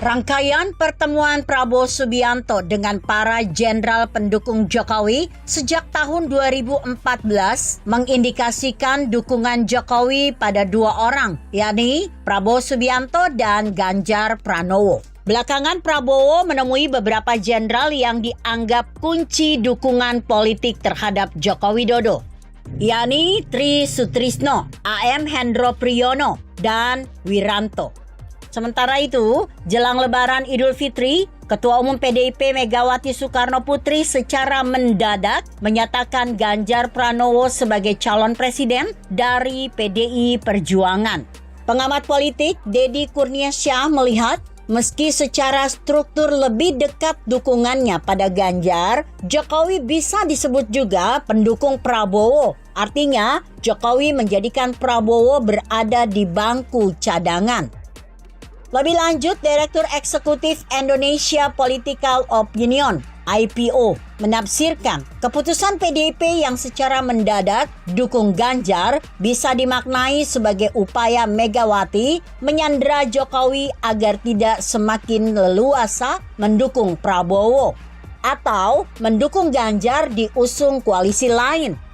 Rangkaian pertemuan Prabowo Subianto dengan para jenderal pendukung Jokowi sejak tahun 2014 mengindikasikan dukungan Jokowi pada dua orang, yakni Prabowo Subianto dan Ganjar Pranowo. Belakangan Prabowo menemui beberapa jenderal yang dianggap kunci dukungan politik terhadap Joko Widodo, yakni Tri Sutrisno, AM Hendro Priyono, dan Wiranto. Sementara itu, jelang Lebaran Idul Fitri, Ketua Umum PDIP Megawati Soekarno Putri secara mendadak menyatakan Ganjar Pranowo sebagai calon presiden dari PDI Perjuangan. Pengamat politik Deddy Kurniasyah melihat, meski secara struktur lebih dekat dukungannya pada Ganjar, Jokowi bisa disebut juga pendukung Prabowo. Artinya, Jokowi menjadikan Prabowo berada di bangku cadangan. Lebih lanjut, Direktur Eksekutif Indonesia Political Opinion (IPO) menafsirkan keputusan PDIP yang secara mendadak dukung Ganjar bisa dimaknai sebagai upaya Megawati menyandera Jokowi agar tidak semakin leluasa mendukung Prabowo atau mendukung Ganjar di usung koalisi lain.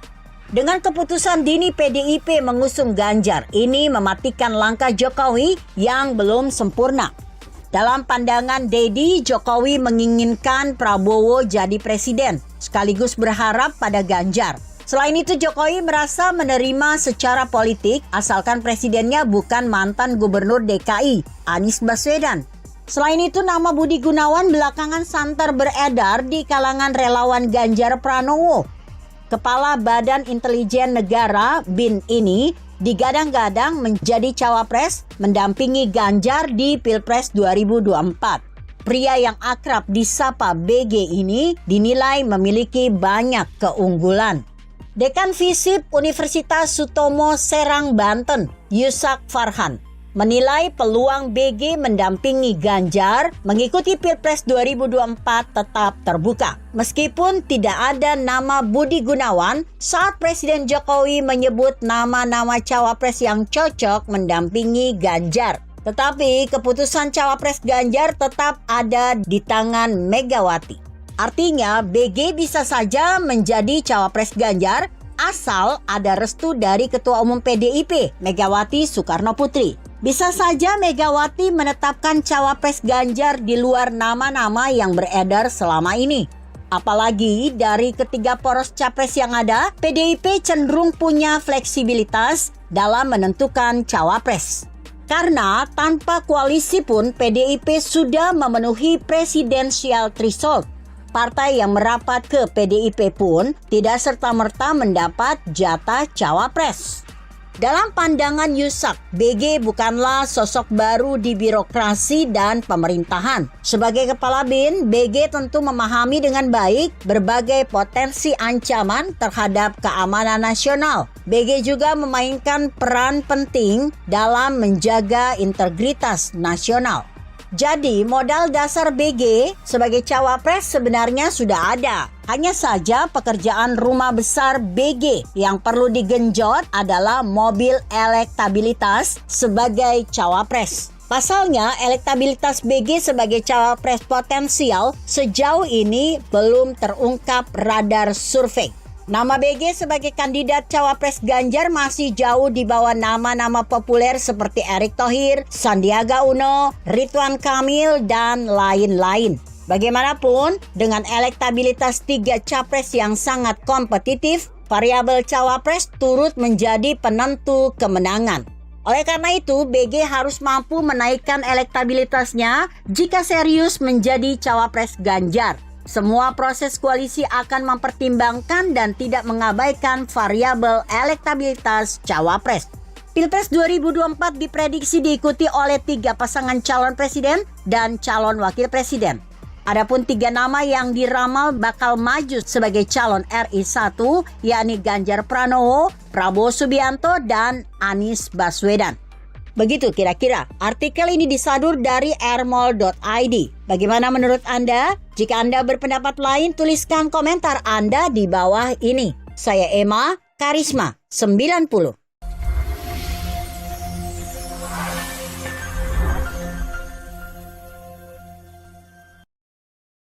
Dengan keputusan dini PDIP mengusung Ganjar, ini mematikan langkah Jokowi yang belum sempurna. Dalam pandangan Deddy, Jokowi menginginkan Prabowo jadi presiden, sekaligus berharap pada Ganjar. Selain itu, Jokowi merasa menerima secara politik asalkan presidennya bukan mantan gubernur DKI, Anies Baswedan. Selain itu, nama Budi Gunawan belakangan santer beredar di kalangan relawan Ganjar Pranowo. Kepala Badan Intelijen Negara (BIN) ini digadang-gadang menjadi cawapres mendampingi Ganjar di Pilpres 2024. Pria yang akrab disapa BG ini dinilai memiliki banyak keunggulan. Dekan FISIP Universitas Sutomo Serang, Banten, Yusak Farhan, menilai peluang BG mendampingi Ganjar mengikuti Pilpres 2024 tetap terbuka. Meskipun tidak ada nama Budi Gunawan saat Presiden Jokowi menyebut nama-nama cawapres yang cocok mendampingi Ganjar. Tetapi keputusan cawapres Ganjar tetap ada di tangan Megawati. Artinya BG bisa saja menjadi cawapres Ganjar asal ada restu dari Ketua Umum PDIP Megawati Soekarno Putri. Bisa saja Megawati menetapkan cawapres Ganjar di luar nama-nama yang beredar selama ini. Apalagi dari ketiga poros capres yang ada, PDIP cenderung punya fleksibilitas dalam menentukan cawapres. Karena tanpa koalisi pun PDIP sudah memenuhi presidensial threshold. Partai yang merapat ke PDIP pun tidak serta-merta mendapat jatah cawapres. Dalam pandangan Yusak, BG bukanlah sosok baru di birokrasi dan pemerintahan. Sebagai kepala BIN, BG tentu memahami dengan baik berbagai potensi ancaman terhadap keamanan nasional. BG juga memainkan peran penting dalam menjaga integritas nasional. Jadi modal dasar BG sebagai cawapres sebenarnya sudah ada. Hanya saja pekerjaan rumah besar BG yang perlu digenjot adalah mobil elektabilitas sebagai cawapres. Pasalnya, elektabilitas BG sebagai cawapres potensial sejauh ini belum terungkap radar survei. Nama BG sebagai kandidat cawapres Ganjar masih jauh di bawah nama-nama populer seperti Erick Thohir, Sandiaga Uno, Ridwan Kamil, dan lain-lain. Bagaimanapun, dengan elektabilitas tiga capres yang sangat kompetitif, variabel cawapres turut menjadi penentu kemenangan. Oleh karena itu, BG harus mampu menaikkan elektabilitasnya jika serius menjadi cawapres Ganjar. Semua proses koalisi akan mempertimbangkan dan tidak mengabaikan variabel elektabilitas cawapres. Pilpres 2024 diprediksi diikuti oleh 3 pasangan calon presiden dan calon wakil presiden. Adapun 3 nama yang diramal bakal maju sebagai calon RI 1, yakni Ganjar Pranowo, Prabowo Subianto, dan Anies Baswedan. Begitu kira-kira artikel ini disadur dari airmall.id. Bagaimana menurut Anda? Jika Anda berpendapat lain, tuliskan komentar Anda di bawah ini. Saya Emma Karisma 90.